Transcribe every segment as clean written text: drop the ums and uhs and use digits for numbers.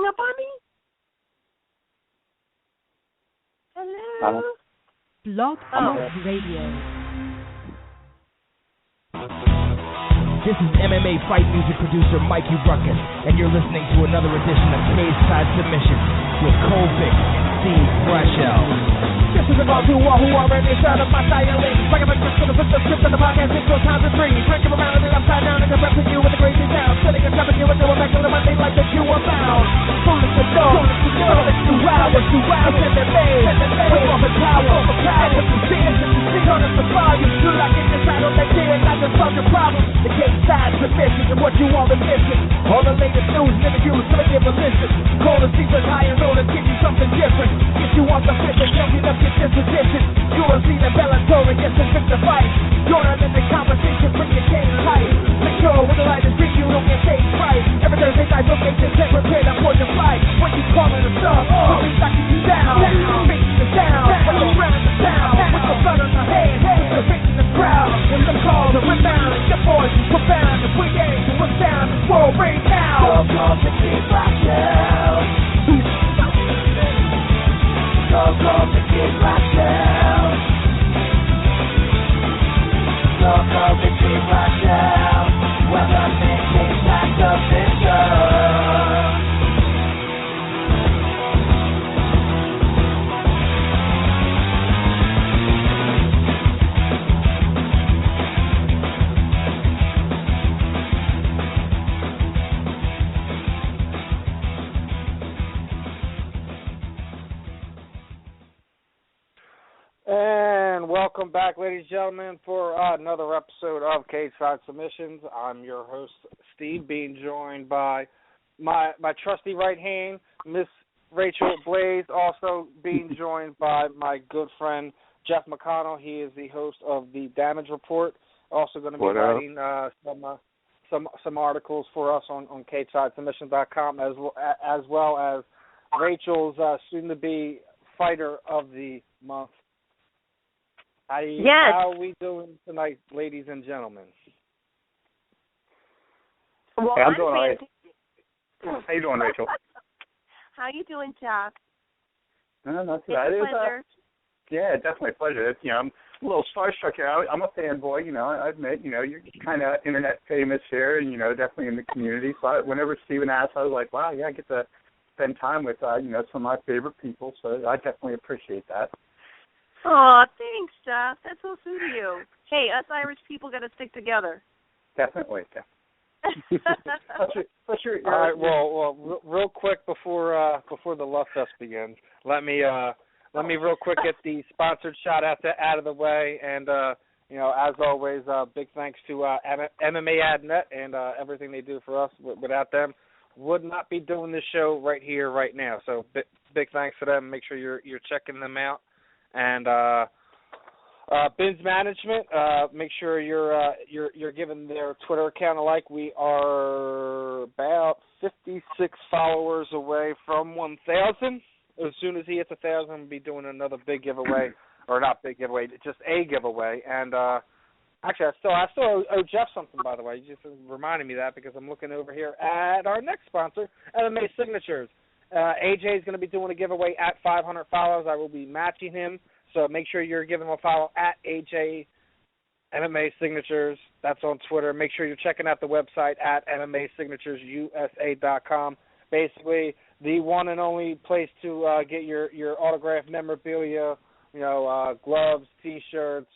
hang up on me? Hello? Blog Talk Radio. This is MMA fight music producer Mikey Ruckus, and you're listening to another edition of Cage Side Submissions with Cole Vick and Steve Brashell. This is about to all who are in the sound of my silence. Like a picture to the script of the podcast, it's your time to breathe. Break them around and upside down and depressing you with the crazy sound. Sitting and trapping you into a back of the Monday like that you are bound. Bonus to go, bonus to wow, it's to wow, it's in made. With all the power, and if you see it, turn us to fire. You like in the title that did not just solve your problem. The case side submission and what you all been missing. All the latest news and interviews, so give a listen. Call the season high and roll and give you something different. If you want the fit, then tell me to get this position. You will see the Bellator against the Victor fight. You're not in the conversation, bring your game tight. Make sure when the light is green, you don't get stage fright. Every Thursday night, look at this and prepare to board your flight. When you calling us up, we'll be knocking you down. Making the sound, when you're running the sound. With the blood on the hand, with the face in the crowd. And the call, the rebound, your voice is profound. If we ain't, we're down, this world right now. Go, the Kid Rochelle. Go, the Kid Rochelle. Go, the Kid Rochelle. Welcome to Cage Side Submissions. And welcome back, ladies and gentlemen, for another episode of Cage Side Submissions. I'm your host, Steve, being joined by my trusty right hand, Miss Rachel Blaze, also being joined by my good friend, Jeff McConnell. He is the host of the Damage Report, also going to be writing some articles for us on CageSideSubmissions.com, as well as Rachel's soon-to-be Fighter of the Month. How are we doing tonight, ladies and gentlemen? Well, hey, I'm doing all right. How you doing, Rachel? How you doing, Jeff? No, not too It's bad. a pleasure. Yeah, definitely a pleasure. It's, I'm a little starstruck here. I'm a fanboy, I admit, you're kind of internet famous here and, definitely in the community. So whenever Steven asked, I was like, wow, yeah, I get to spend time with, some of my favorite people. So I definitely appreciate that. Oh, thanks, Jeff. That's so sweet of you. Hey, us Irish people got to stick together. Definitely. All right. Well, real quick before the love fest begins, let me real quick get the sponsored shout out of the way, and as always, big thanks to MMA.net and everything they do for us. Without them, would not be doing this show right here, right now. So big thanks to them. Make sure you're checking them out. And Bins Management, make sure you're giving their Twitter account a like. We are about 56 followers away from 1,000. As soon as he hits 1,000, we'll be doing another big giveaway, or not big giveaway, just a giveaway. And actually, I still owe Jeff something, by the way. You just reminded me of that because I'm looking over here at our next sponsor, MMA Signatures. AJ is going to be doing a giveaway at 500 follows. I will be matching him, so make sure you're giving him a follow at AJ MMA Signatures. That's on Twitter. Make sure you're checking out the website at MMASignaturesUSA.com. Basically, the one and only place to get your autographed memorabilia, gloves, T-shirts,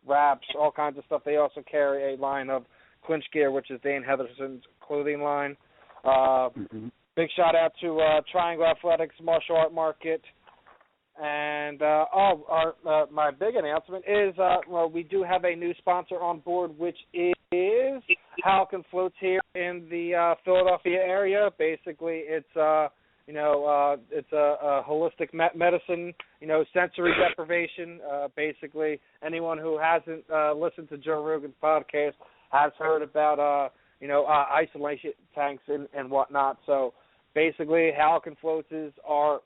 wraps, all kinds of stuff. They also carry a line of clinch gear, which is Dan Heatherson's clothing line. Big shout out to Triangle Athletics Martial Art Market. And my big announcement is we do have a new sponsor on board, which is Halcyon Floats here in the Philadelphia area. Basically, it's a holistic medicine, sensory deprivation. Basically, anyone who hasn't listened to Joe Rogan's podcast has heard about isolation tanks and whatnot. So basically, Halcyon Floats is our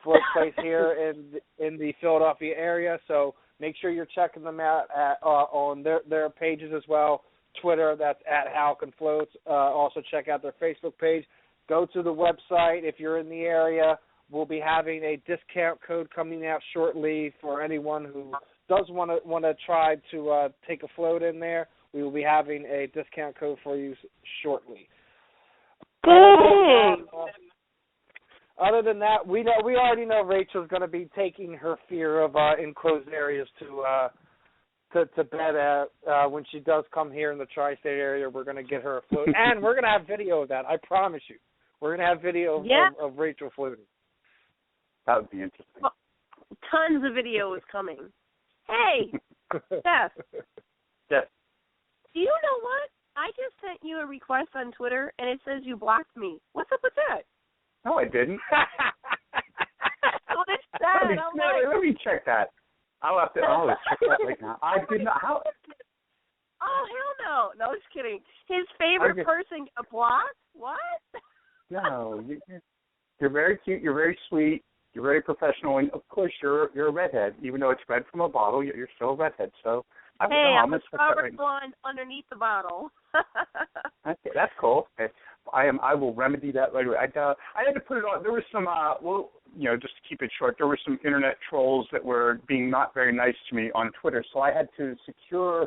float place here in the Philadelphia area. So make sure you're checking them out on their pages as well. Twitter, that's at Halcon Floats. Also check out their Facebook page. Go to the website if you're in the area. We'll be having a discount code coming out shortly for anyone who does want to try to take a float in there. We will be having a discount code for you shortly. Other than that, we already know Rachel's going to be taking her fear of enclosed areas to bed when she does come here in the tri-state area. We're going to get her a float, and we're going to have video of that. I promise you, we're going to have video of Rachel floating. That would be interesting. Well, tons of videos coming. Hey, Steph. Yes. Do you know what? I just sent you a request on Twitter, and it says you blocked me. What's up with that? No, I didn't. What is that? Let me check that. I'll have to check that right now. I did not. How? Oh, hell no. No, just kidding. His favorite person got blocked? What? No, you're very cute. You're very sweet. You're very professional, and of course you're a redhead. Even though it's red from a bottle, you're still a redhead. So I'm a strawberry blonde underneath the bottle. Okay, that's cool. Okay. I will remedy that later. I had to put it on. There was some just to keep it short, there were some internet trolls that were being not very nice to me on Twitter, so I had to secure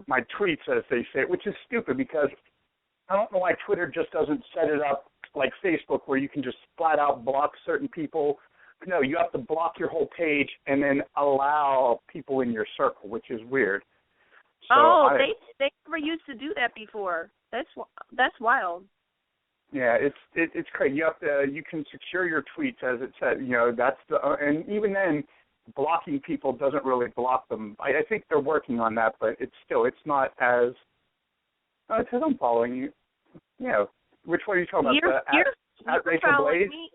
my tweets, as they say, which is stupid because I don't know why Twitter just doesn't set it up like Facebook where you can just flat out block certain people. No, you have to block your whole page and then allow people in your circle, which is weird. So they never used to do that before. That's wild. Yeah, it's crazy. You can secure your tweets, as it said. That's and even then, blocking people doesn't really block them. I think they're working on that, but it's not as. It says I'm following you. Which one are you talking about? At Rachel Blaze? Me.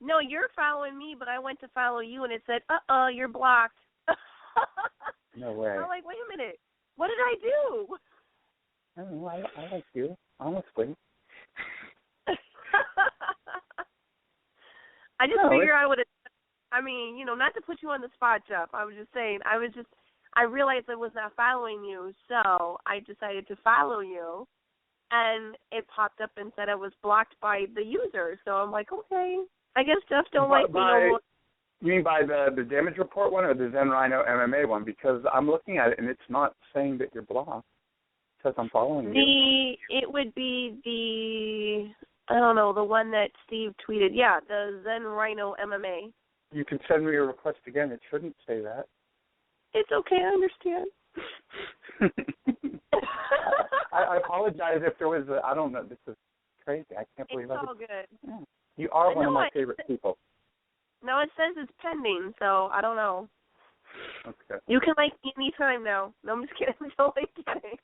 No, you're following me, but I went to follow you, and it said, you're blocked. No way. I'm like, wait a minute. What did I do? I don't know. I like you. Honestly. I just figured I would have, not to put you on the spot, Jeff. I was just saying, I realized I was not following you, so I decided to follow you, and it popped up and said I was blocked by the user. So I'm like, okay, I guess Jeff don't like me no more. You mean by the damage report one or the Zen Rhino MMA one? Because I'm looking at it, and it's not saying that you're blocked. It says I'm following you. It would be the one that Steve tweeted. Yeah, the Zen Rhino MMA. You can send me a request again. It shouldn't say that. It's okay, I understand. I apologize if there was I don't know. This is crazy. I can't believe it's all good. Yeah. You are one of my favorite people. No, it says it's pending, so I don't know. Okay. You can like me anytime now. No, I'm just kidding. I'm totally kidding.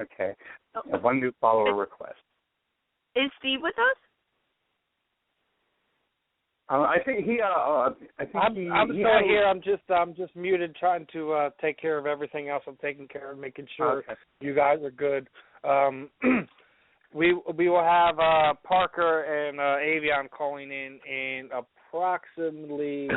Okay. One new follower request. Is Steve with us? I think he. I'm still here. I'm just muted, trying to take care of everything else. I'm taking care of, making sure you guys are good. We will have Parker and Avion calling in approximately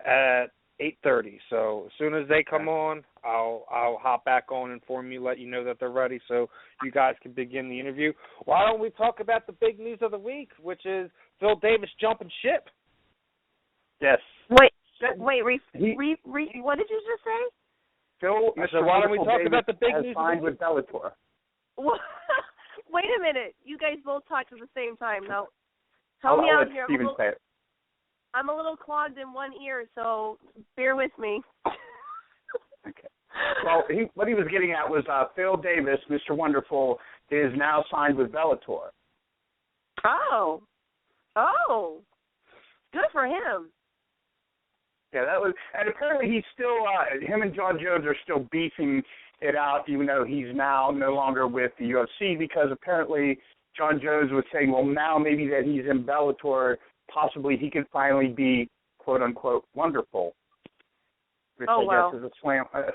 at 8:30. So as soon as they come on, I'll hop back on, inform you, let you know that they're ready, so you guys can begin the interview. Why don't we talk about the big news of the week, which is Phil Davis jumping ship? Yes. Wait. What did you just say? Phil, so why don't we talk about the big news? Signed with Bellator. Wait a minute. You guys both talked at the same time. Now, help me out here. Steven say it. I'm a little clogged in one ear, so bear with me. Okay. Well, what he was getting at was Phil Davis, Mr. Wonderful, is now signed with Bellator. Oh. Good for him. Yeah, and apparently he's still, him and John Jones are still beefing it out, even though he's now no longer with the UFC, because apparently John Jones was saying, well, now maybe that he's in Bellator, possibly he could finally be, quote-unquote, wonderful, which I guess is a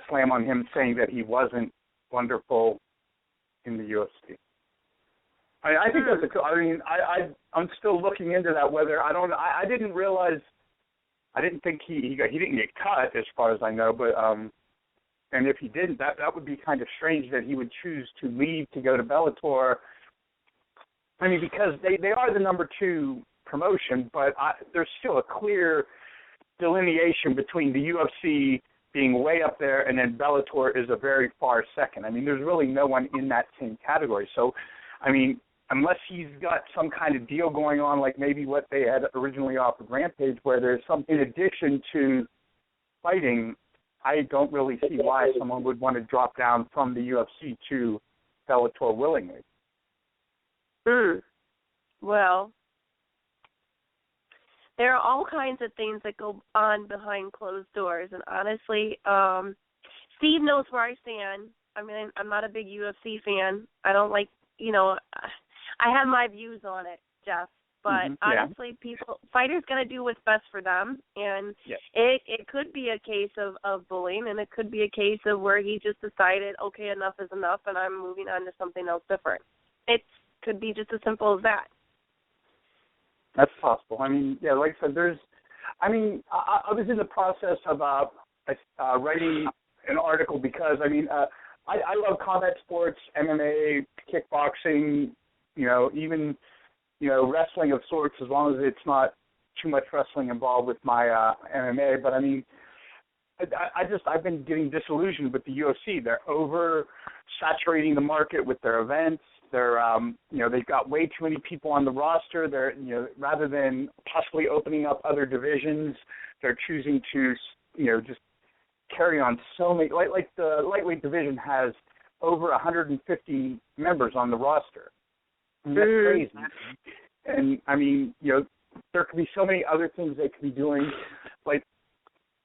slam on him saying that he wasn't wonderful in the UFC. I think that's I'm still looking into that, I didn't realize, I didn't think he didn't get cut as far as I know, but and if he didn't, that would be kind of strange that he would choose to leave to go to Bellator. I mean, because they are the number 2 promotion, but there's still a clear delineation between the UFC being way up there and then Bellator is a very far second. I mean, there's really no one in that same category. So, I mean, unless he's got some kind of deal going on, like maybe what they had originally offered Rampage, where there's some, in addition to fighting, I don't really see why someone would want to drop down from the UFC to Bellator willingly. Well, there are all kinds of things that go on behind closed doors, and honestly, Steve knows where I stand. I mean, I'm not a big UFC fan. I don't like, I have my views on it, Jeff. But honestly, fighters got to do what's best for them, and it could be a case of bullying, and it could be a case of where he just decided, okay, enough is enough, and I'm moving on to something else different. It could be just as simple as that. That's possible. I mean, like I said, I was in the process of writing an article because, I mean, I love combat sports, MMA, kickboxing, even, wrestling of sorts, as long as it's not too much wrestling involved with my MMA. But, I mean, I've been getting disillusioned with the UFC. They're oversaturating the market with their events. They're, they've got way too many people on the roster. They're, rather than possibly opening up other divisions, they're choosing to, just carry on so many. Like the lightweight division has over 150 members on the roster. I mean, that's crazy. And I mean, there could be so many other things they could be doing, like,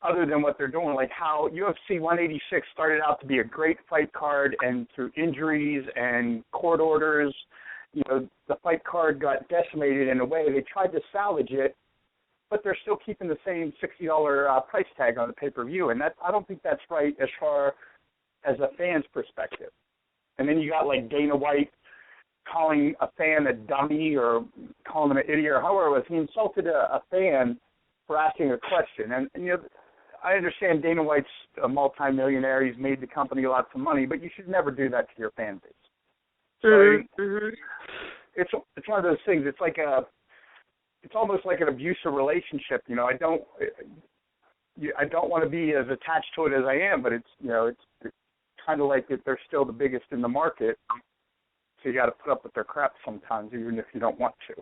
other than what they're doing, like how UFC 186 started out to be a great fight card, and through injuries and court orders, the fight card got decimated in a way. They tried to salvage it, but they're still keeping the same $60 price tag on the pay-per-view, and I don't think that's right as far as a fan's perspective. And then you got like Dana White calling a fan a dummy or calling him an idiot or however it was. He insulted a fan for asking a question, and I understand Dana White's a multimillionaire. He's made the company lots of money, but you should never do that to your fan base. So it's one of those things. It's like it's almost like an abusive relationship. I don't want to be as attached to it as I am, but it's kind of like that they're still the biggest in the market. So you got to put up with their crap sometimes, even if you don't want to.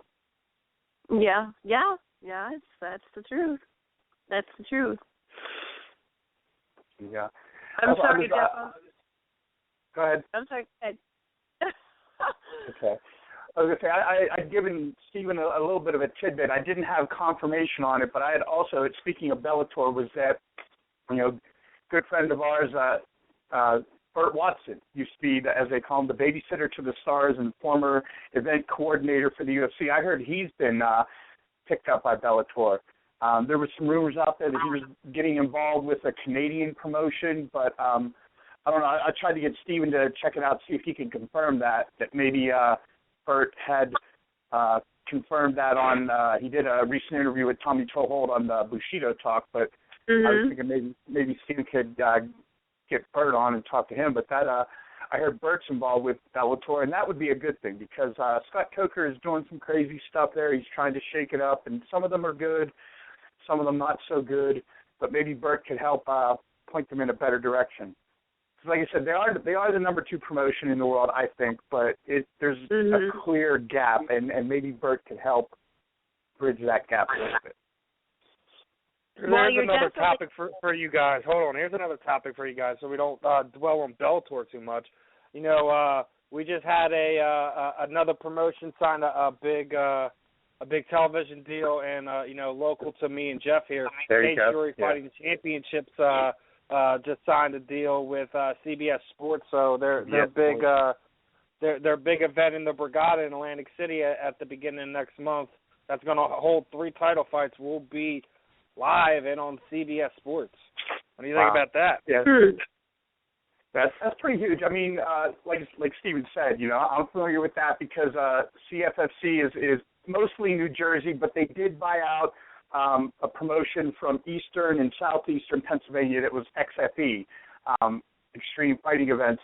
Yeah. That's the truth. That's the truth. Yeah. I'm sorry, Jeff. Go ahead. I'm sorry. Go ahead. Okay. I was going to say, I'd given Stephen a little bit of a tidbit. I didn't have confirmation on it, but I had also, speaking of Bellator, was that, good friend of ours, Burt Watson, used to be, as they call him, the babysitter to the stars and former event coordinator for the UFC. I heard he's been picked up by Bellator. There were some rumors out there that he was getting involved with a Canadian promotion, but I don't know. I tried to get Steven to check it out, see if he can confirm that maybe Burt had confirmed that on, he did a recent interview with Tommy Tohold on the Bushido Talk, but I was thinking maybe Steven could get Burt on and talk to him, but that I heard Burt's involved with Bellator, and that would be a good thing because Scott Coker is doing some crazy stuff there. He's trying to shake it up, and some of them are good, some of them not so good, but maybe Burt could help point them in a better direction. Because like I said, they are the number 2 promotion in the world, I think, but there's a clear gap, and maybe Burt could help bridge that gap a little bit. Here's another topic for you guys. Hold on. Here's another topic for you guys, so we don't dwell on Bellator too much. We just had another promotion sign a big television deal, and local to me and Jeff here, Nate Fury Fighting Championships just signed a deal with CBS Sports. So their big event in the Borgata in Atlantic City at the beginning of next month. That's going to hold 3 title fights. Will be live and on CBS Sports. What do you think about that? Yeah. That's pretty huge. I mean, like Steven said, I'm familiar with that because CFFC is mostly New Jersey, but they did buy out a promotion from eastern and southeastern Pennsylvania that was XFE, Extreme Fighting Events.